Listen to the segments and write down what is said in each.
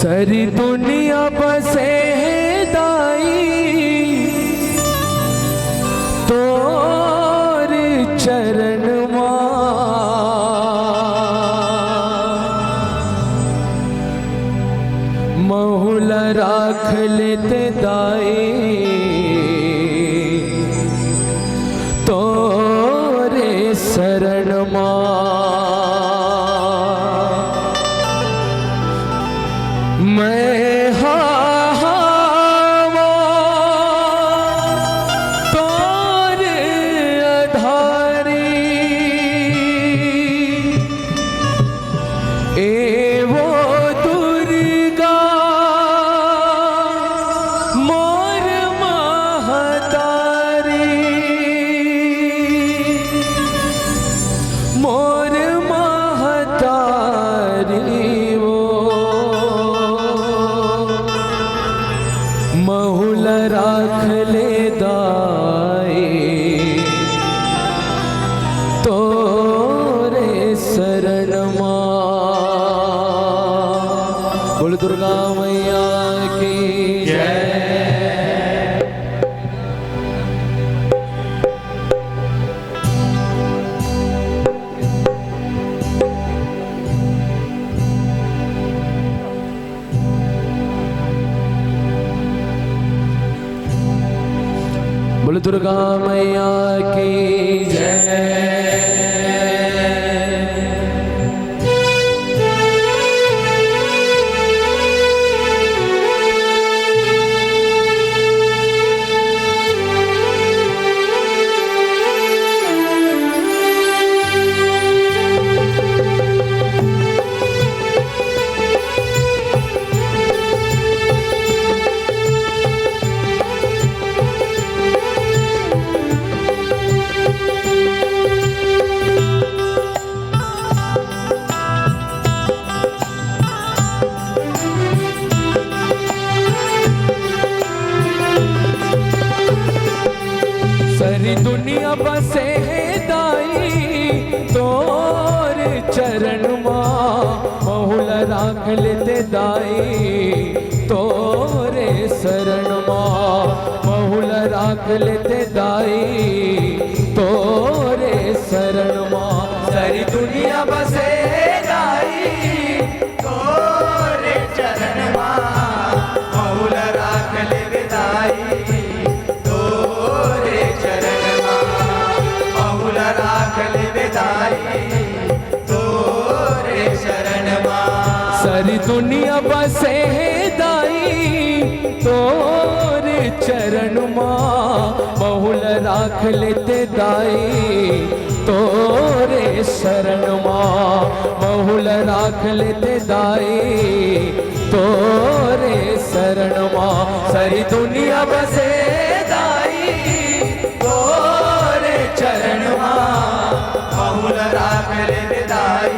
सारी दुनिया बसे है दाई तोर चरण महुल राख लेते दाई तोरे शरण मैं हावा तोरे आधारी एवो दुर्गा मोर महतारी मोर महतारी महुल राख ले दाई तोरे शरण बोल दुर्गा मैया की जय। बोल दुर्गा मैया की जय। सारी दुनिया बसे है दाई तोर चरण महुल राख लेते दाई तोरे शरण महुल राख लेते दाई तोरे शरण सारी दुनिया बसे है दाई तोरे चरण महुल राख लेते दाई सारी दुनिया बसे है दाई तोरे चरण महुल राख लेते दाई तोरे शरण महुल राख लेते दाई तोरे शरण सारी दुनिया बसे दाई तोरे चरण महुल राख लेते दाई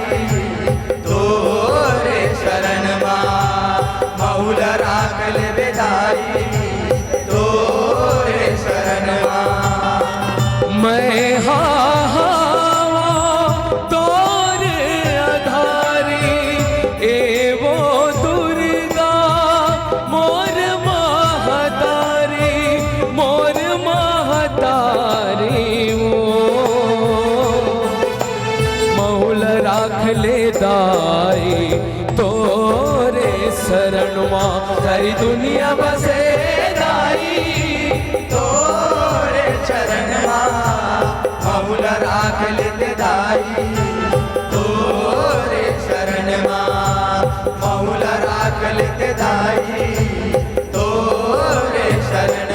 तोरे शरण महुल राख लेते दाई तोरे शरण मैं हावा तोरे आधारी एवो दुर्गा मोर महतारी मोर महतारी महुल राख ले दाई तोरे शरण सारी दुनिया बसे दाई तोरे चरण महुल राख लेते दाई तोरे शरण महुल राख लेते दाई तोरे शरण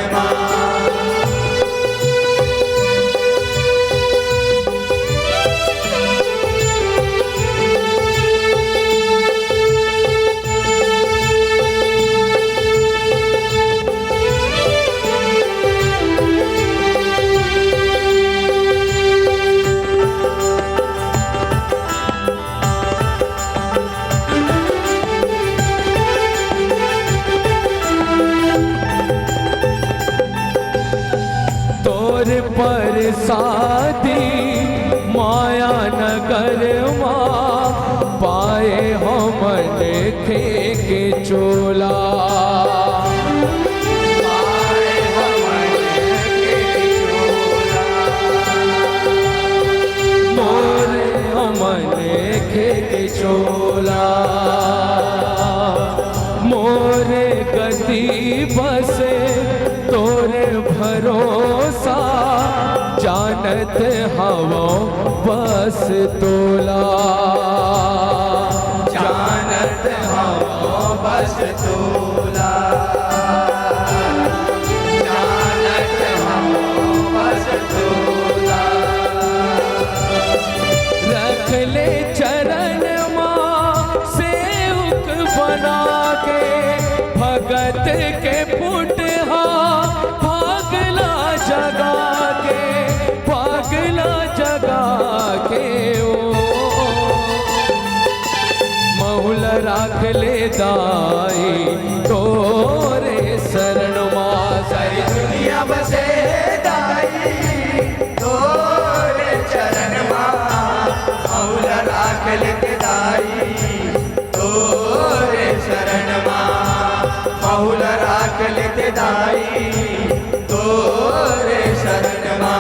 पर साधी माया नगर पाए हम के के चोला। मोरे अमन के चोला, मोरे गति बसे तोरे भरोसा, जानत हवो बस तोला। जानत हवो बस तोला, जानत हवो बस तोला। रख ले चरण माँ सेवक बना के, भगत के पुटहा भागला जगा के, भागला जगा के ओ। महुल राख ले दाई तोरे शरण माँ, सारी दुनिया बसे दाई तोरे चरण माँ। महुल राख ले दाई तोरे शरण माँ, महुल राख ले दाई तोरे शरण माँ।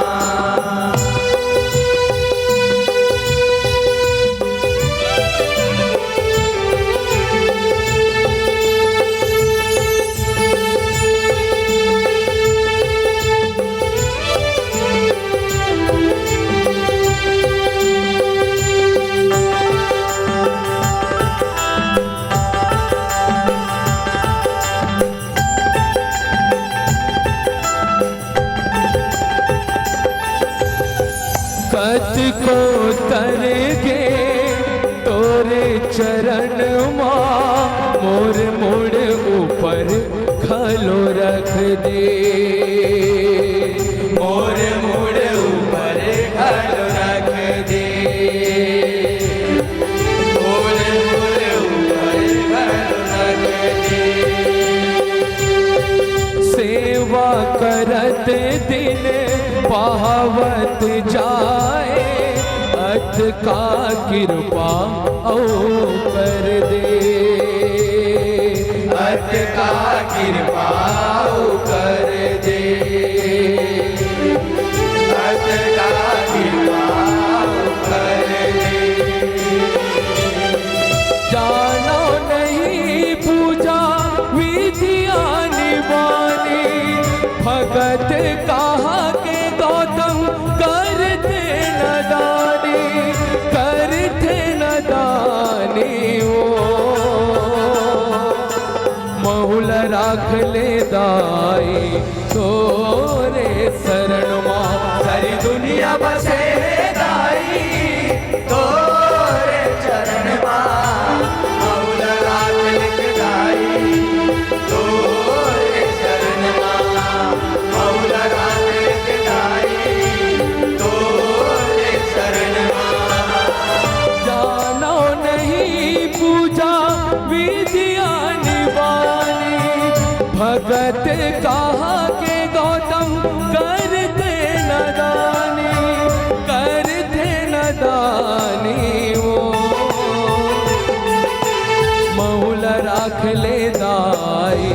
कत को तर गे तोरे चरण माँ, मोर मोड़ ऊपर खलो रख दे। मोर मोड़ ऊपर खलो रख दे, मोर मोड़ ऊपर खलो रख दे। सेवा करत दिन पावत जाए, अत का कृपा ओ कर दे। अत का कृपा ओ कर दे, अत का कृपा ओ कर दे। जानो नहीं पूजा विधिया निवानी, भगत कहा के गौतम करते नदानी, करते नदानी ओ। महुल राख ले दाई तोरे शरण माँ, सारी दुनिया बसे दाई तोरे चरण माँ। महुल राख ले दाई तोरे शरण माँ, महुल राख ले दाई तोरे शरण माँ। जानो नहीं पूजा विधिया निवानी, भगत कहा के गौतम करते नदानी, करते नदानी ओ। महुल राख ले दाई